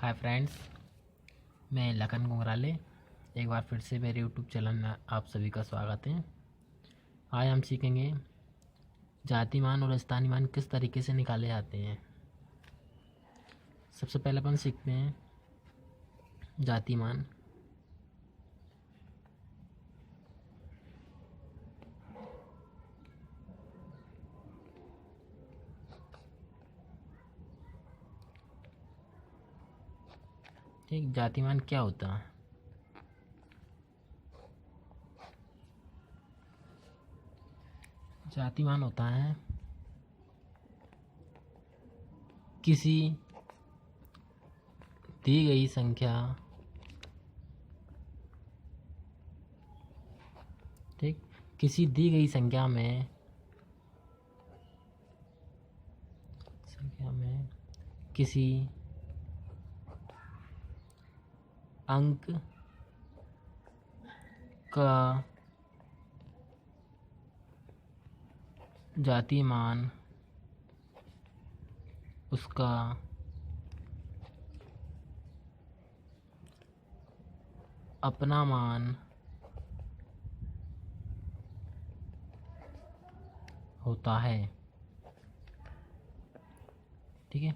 Hi friends, मैं लखन घुंघराले एक बार फिर से मेरे यूट्यूब चैनल में आप सभी का स्वागत है। आज हम सीखेंगे जातिमान और स्थानीमान किस तरीके से निकाले जाते हैं। सबसे पहले अपन सीखते हैं जातिमान। ठीक, जातिमान क्या होता है? जातिमान होता है किसी दी गई संख्या, ठीक, किसी दी गई संख्या में किसी अंक का जातिमान उसका अपना मान होता है। ठीक है,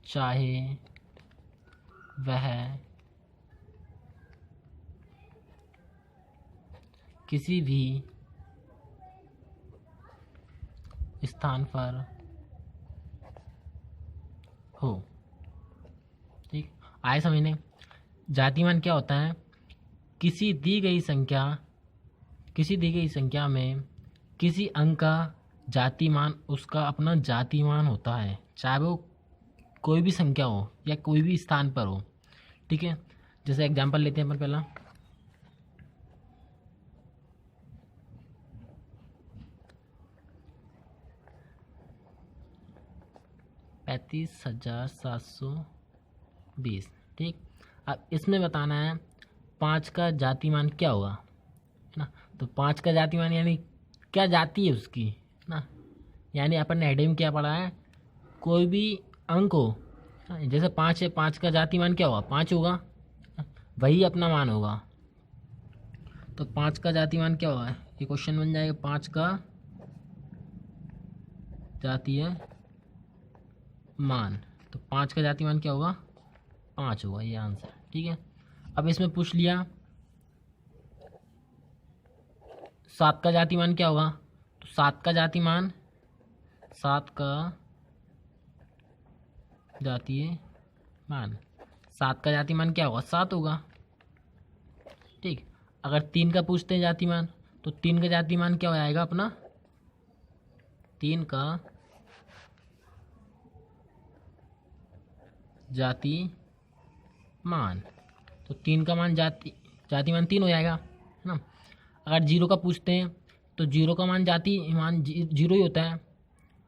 चाहे वह किसी भी स्थान पर हो। ठीक, आए समझने। जातिमान क्या होता है? किसी दी गई संख्या में किसी अंक का जातिमान उसका अपना जातिमान होता है, चाहे वो कोई भी संख्या हो या कोई भी स्थान पर हो। ठीक है, जैसे एग्जांपल लेते हैं अपन पहला। $35,720। ठीक, अब इसमें बताना है 5 का जातिमान क्या होगा, है ना। तो 5 का जातिमान यानी क्या जाति है उसकी, है ना। यानी अपन ने हेडिंग में क्या पढ़ा है, कोई भी अंक हो, जैसे 5 है, 5 का जातिमान क्या होगा, 5 होगा, वही अपना मान होगा। तो 5 का जातिमान क्या होगा, ये क्वेश्चन बन जाएगा 5 का जातीय मान। तो 5 का जातिमान क्या होगा, 5 होगा, ये आंसर। ठीक है, अब इसमें पूछ लिया 7 का जातिमान क्या होगा। तो 7 का जातिमान सात का जातिमान क्या होगा, 7 होगा। ठीक, अगर 3 का पूछते हैं जातिमान, तो 3 का जातिमान क्या हो जाएगा अपना, 3 का जातिमान, तो 3 का मान जातिमान 3 हो जाएगा, है ना। अगर 0 का पूछते हैं तो 0 का मान जातिमान 0 ही होता है।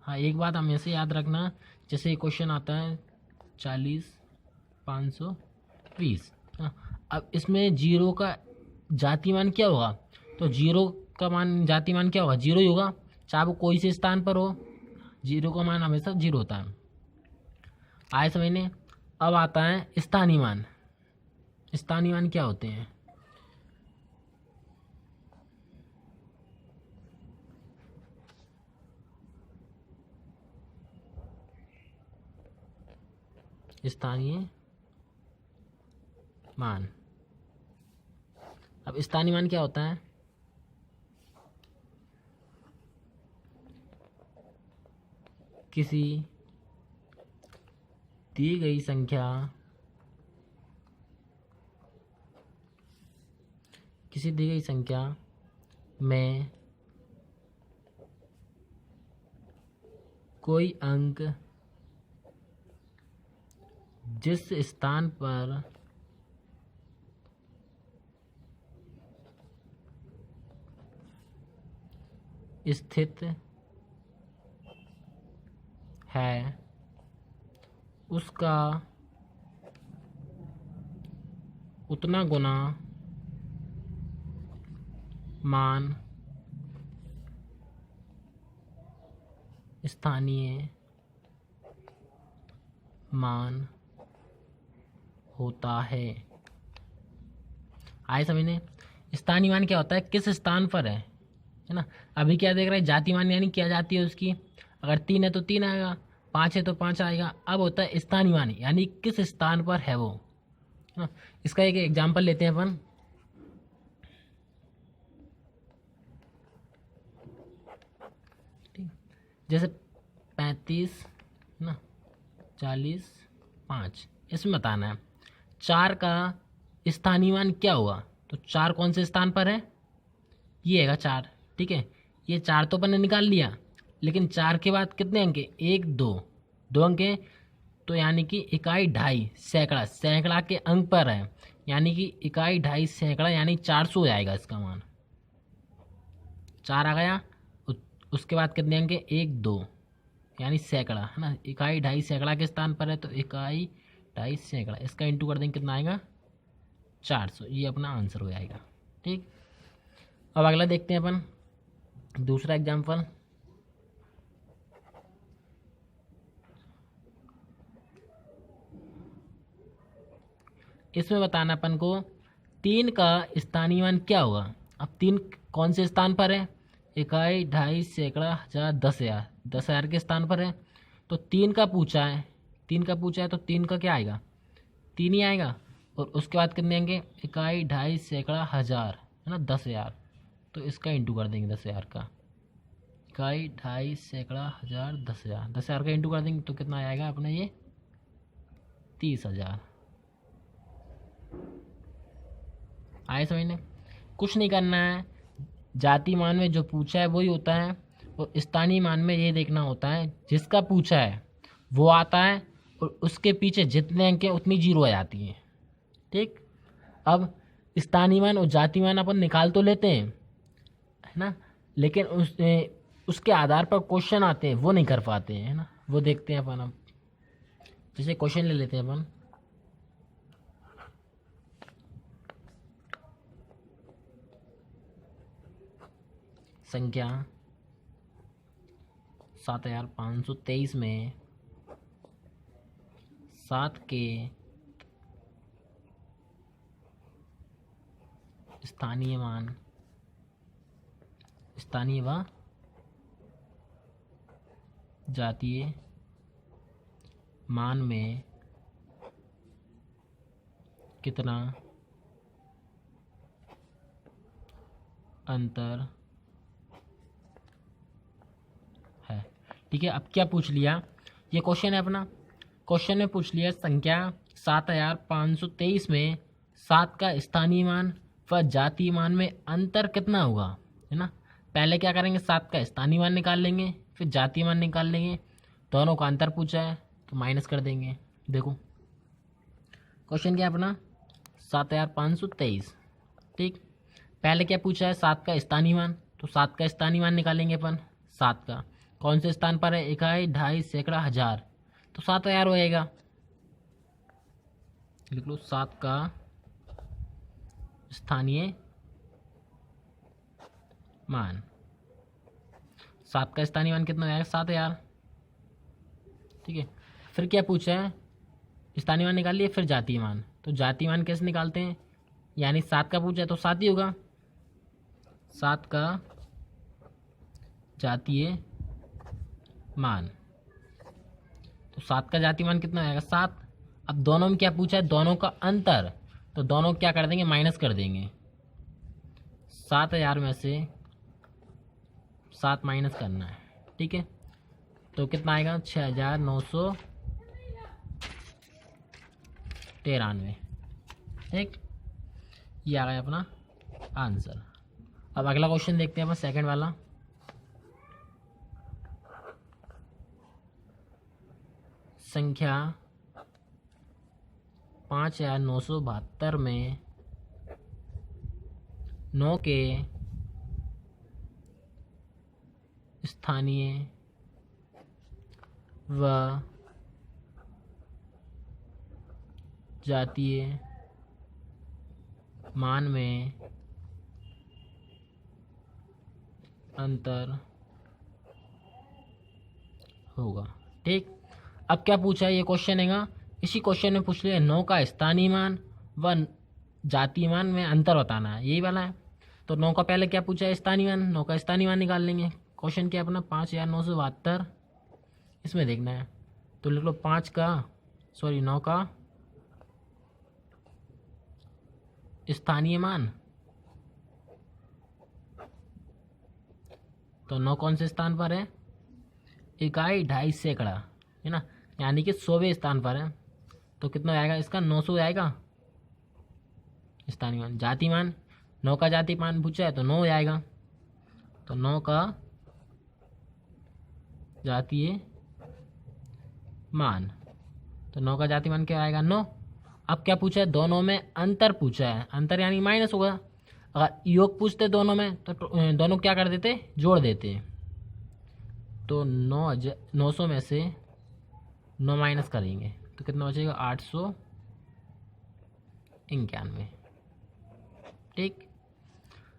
हाँ, एक बात हमेशा याद रखना, जैसे क्वेश्चन आता है 40,520, हाँ, अब इसमें 0 का जातिमान क्या होगा, तो 0 का मान जातिमान क्या होगा, 0 ही होगा, चाहे वो कोई से स्थान पर हो, 0 का मान हमेशा 0 होता है। आए समझने। अब आता है स्थानीय मान। स्थानीय मान क्या होते हैं? स्थानीय मान। अब स्थानीय मान क्या होता है, किसी दी गई संख्या में कोई अंक जिस स्थान पर स्थित है उसका उतना गुना मान स्थानीय मान होता आए समझने। स्थानीय मान क्या होता है, किस स्थान पर है ना। अभी क्या देख रहे हैं, जाति मान यानी क्या जाति है उसकी, अगर 3 है तो 3 आएगा, 5 है तो 5 आएगा। अब होता है स्थानीय मान यानी किस स्थान पर है वो, है ना। इसका एक एग्जाम्पल लेते हैं अपन। ठीक, जैसे 35 ना, 40, 5, इसमें बताना है 4 का स्थानीय मान क्या हुआ। तो 4 कौन से स्थान पर है, ये है 4। ठीक है, ये 4 तो अपन ने निकाल लिया, लेकिन 4 के बाद कितने अंक है, 1 2, 2 अंक है। तो यानी कि इकाई ढाई सैकड़ा, सैकड़ा के अंक पर है, यानी कि इकाई ढाई सैकड़ा यानी 400 आएगा इसका मान। 4 आ गया, उसके बाद कितने अंक है, 1 2, यानी सैकड़ा, है ना। इकाई ढाई सैकड़ा के स्थान पर है, तो इकाई ढाई सैकड़ा, इसका इंटू कर देंगे, कितना आएगा, 400। ये अपना आंसर हो जाएगा। ठीक, अब अगला देखते हैं अपन, दूसरा एग्जाम्पल। इसमें बताना अपन को 3 का स्थानीय मान क्या होगा। अब 3 कौन से स्थान पर है, इकाई ढाई सैकड़ा हजार 10,000, 10,000 के स्थान पर है। तो 3 का पूछा है, 3 का पूछा है, तो 3 का क्या आएगा, 3 ही आएगा। और उसके बाद कितने आएंगे, इकाई ढाई सैकड़ा हजार, है ना, 10,000। तो इसका इंटू कर देंगे 10,000 का, इकाई ढाई सैकड़ा हजार 10,000, 10,000 का इंटू कर देंगे तो कितना आएगा अपना ये 30,000। आए समझने, कुछ नहीं करना है, जाति मान में जो पूछा है वही होता है, और स्थानीय मान में ये देखना होता है जिसका पूछा है वो आता है, और उसके पीछे जितने अंक हैं उतनी जीरो आ जाती हैं। ठीक, अब स्थानीय मान और जाति मान अपन निकाल तो लेते हैं, है ना, लेकिन उसके आधार पर क्वेश्चन आते हैं वो नहीं कर पाते हैं, है ना। वो देखते हैं अपन। अब जैसे क्वेश्चन ले लेते हैं अपन, संख्या 7523 में 7 के स्थानीय मान, स्थानीय व जातीय मान में कितना अंतर है। ठीक है, अब क्या पूछ लिया, ये क्वेश्चन है अपना, क्वेश्चन में पूछ लिया संख्या 7523 में 7 का स्थानीय मान व जातीय मान में अंतर कितना होगा, है ना। पहले क्या करेंगे, 7 का स्थानीय मान निकाल लेंगे, फिर जातीय मान निकाल लेंगे। दोनों का अंतर पूछा है तो माइनस कर देंगे। देखो क्वेश्चन क्या है अपना, 7523। ठीक, पहले क्या पूछा है, 7 का स्थानीय मान, तो 7 का स्थानीय मान निकालेंगे अपन। 7 का कौन से स्थान पर है, इकाई ढाई सैकड़ा हजार, तो 7,000 हो जाएगा। लिख लो 7 का स्थानीय मान, 7 का स्थानीय मान कितना हो जाएगा, 7,000। ठीक है, फिर क्या पूछा है, स्थानीय मान निकाल लिए, फिर जातीय मान। तो जातीय मान कैसे निकालते हैं, यानी 7 का पूछा है तो 7 ही होगा, 7 का जातीय मान। तो 7 का जातीय मान कितना आएगा, 7। अब दोनों में क्या पूछा है, दोनों का अंतर, तो दोनों क्या कर देंगे, माइनस कर देंगे। 7,000 में से 7 माइनस करना है। ठीक है, तो कितना आएगा, 6,993। ठीक, ये आ गया अपना आंसर। अब अगला क्वेश्चन देखते हैं अपन, सेकंड वाला। संख्या 5,972 में 9 के स्थानीय व जातीय मान में अंतर होगा। ठीक, अब क्या पूछा है, ये क्वेश्चन हैगा इसी क्वेश्चन में पूछ लिया 9 का स्थानीय मान व जातीय मान में अंतर बताना है, यही वाला है। तो 9 का पहले क्या पूछा है, स्थानीय मान, 9 का स्थानीय मान निकाल लेंगे। क्वेश्चन क्या अपना 5972, इसमें देखना है। तो लिख लो 9 का स्थानीय मान। तो 9 कौन से स्थान पर है, इकाई, ढाई, सैकड़ा, है ना, यानी कि 100वें स्थान पर है। तो कितना आएगा इसका, 900 आएगा स्थानीय मान। जाति मान, 9 का जाति मान पूछा है तो 9 आएगा। तो 9 का जातीय मान, तो 9 का जाति मान क्या आएगा, 9। अब क्या पूछा है, दोनों में अंतर पूछा है, अंतर यानी माइनस होगा। अगर योग पूछते दोनों में तो दोनों क्या कर देते, जोड़ देते। तो 900 में से 9 माइनस करेंगे तो कितना बचेगा, 891। ठीक,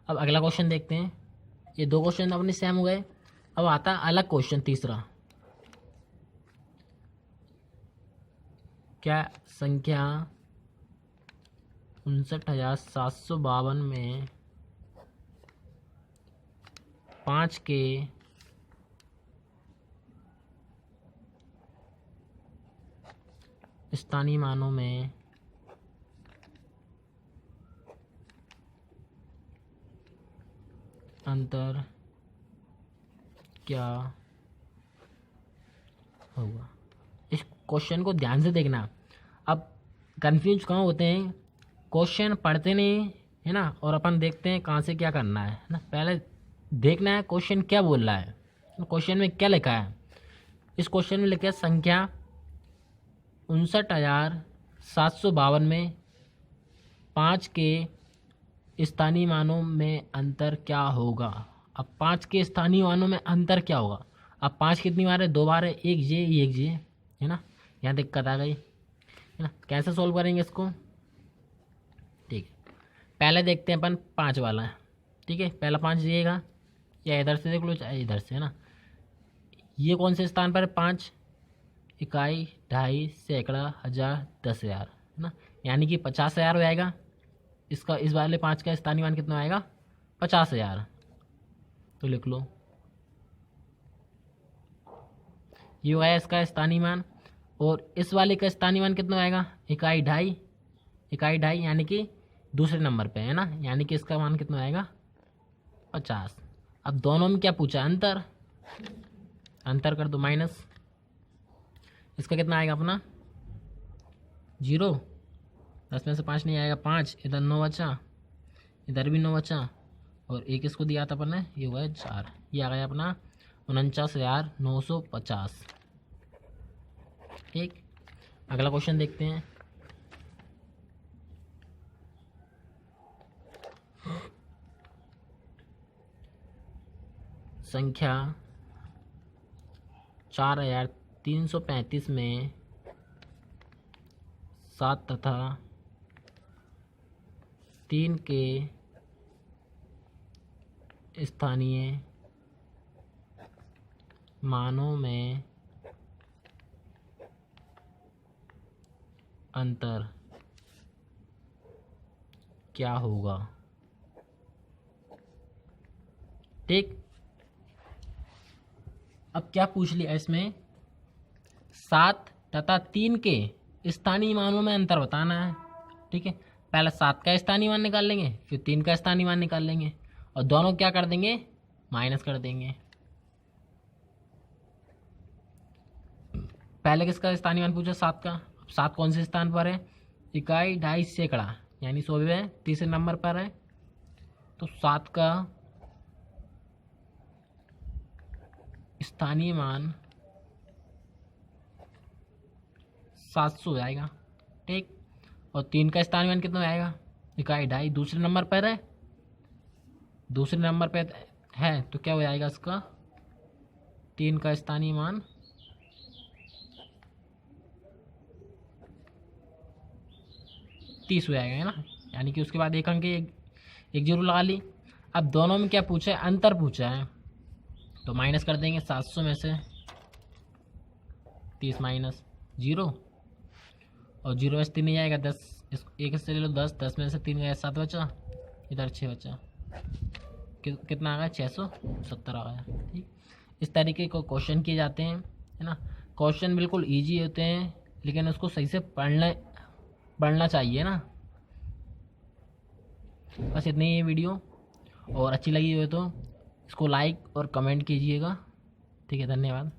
अब अगला क्वेश्चन देखते हैं। ये 2 क्वेश्चन अपने सेम हो गए। अब आता अलग क्वेश्चन तीसरा। क्या संख्या 59,752 में 5 के स्थानीय मानों में अंतर क्या होगा। इस क्वेश्चन को ध्यान से देखना। अब कंफ्यूज कहाँ होते हैं, क्वेश्चन पढ़ते नहीं है ना, और अपन देखते हैं कहाँ से क्या करना है ना। पहले देखना है क्वेश्चन क्या बोल रहा है, क्वेश्चन में क्या लिखा है। इस क्वेश्चन में लिखा है संख्या 59,752 में 5 के स्थानीय मानों में अंतर क्या होगा। अब 5 के स्थानीय मानों में अंतर क्या होगा। अब 5 कितनी बार है, 2 बार है, एक जे है ना, यहाँ दिक्कत आ गई है ना। कैसे सॉल्व करेंगे इसको, ठीक है। पहले देखते हैं अपन 5 वाला है, ठीक है। पहला 5 दिएगा, या इधर से देख लो चाहे इधर से, है ना। ये कौन से स्थान पर है, 5, इकाई, ढाई, सैकड़ा, हजार, 10,000, है ना, यानी कि 50,000 हो जाएगा इसका। इस वाले 5 का स्थानीय मान कितना आएगा, 50,000। तो लिख लो ये आया इसका स्थानीय मान। और इस वाले का स्थानीय मान कितना आएगा, इकाई, ढाई, यानी कि दूसरे नंबर पे है ना, यानी कि इसका मान कितना आएगा, 50। अब दोनों में क्या पूछा, अंतर कर दो माइनस। इसका कितना आएगा अपना 0, 10 में से 5 नहीं आएगा, 5, इधर 9 बचा, इधर भी 9 बचा, और एक इसको दिया था अपन ने, ये हुआ है 4। ये आ गया अपना 49,950। ठीक, अगला क्वेश्चन देखते हैं। संख्या 4,335 में 7 तथा 3 के स्थानीय मानों में अंतर क्या होगा। ठीक, अब क्या पूछ लिया इसमें, 7 तथा 3 के स्थानीय मानों में अंतर बताना है। ठीक है, पहले 7 का स्थानीय मान निकाल लेंगे, फिर 3 का स्थानीय मान निकाल लेंगे, और दोनों क्या कर देंगे, माइनस कर देंगे। पहले किसका स्थानीय मान पूछा, 7 का। अब 7 कौन से स्थान पर है, इकाई, ढाई, सैकड़ा, यानी 100वें तीसरे नंबर पर है। तो 7 का स्थानीय मान 700 आएगा। ठीक, और 3 का स्थानीय मान कितना आएगा, इकाई, ढाई, दूसरे नंबर पर है, तो क्या हो जाएगा इसका, 3 का स्थानीय मान 30 हो जाएगा, है ना, यानी कि उसके बाद एक अंक एक जीरो लगा ली। अब दोनों में क्या पूछा है, अंतर पूछा है, तो माइनस कर देंगे 700 में से 30 माइनस 0, और 0 में से 3 नहीं जाएगा 10, इस एक से ले लो 10, 10 में से 3 गया 7 बचा, इधर 6 बचा, कितना आ गया 670 आ गया। ठीक, इस तरीके को क्वेश्चन किए जाते हैं, है ना। क्वेश्चन बिल्कुल ईजी होते हैं, लेकिन उसको सही से पढ़ना चाहिए ना। बस इतनी ही वीडियो, और अच्छी लगी हो तो इसको लाइक और कमेंट कीजिएगा। ठीक है, धन्यवाद।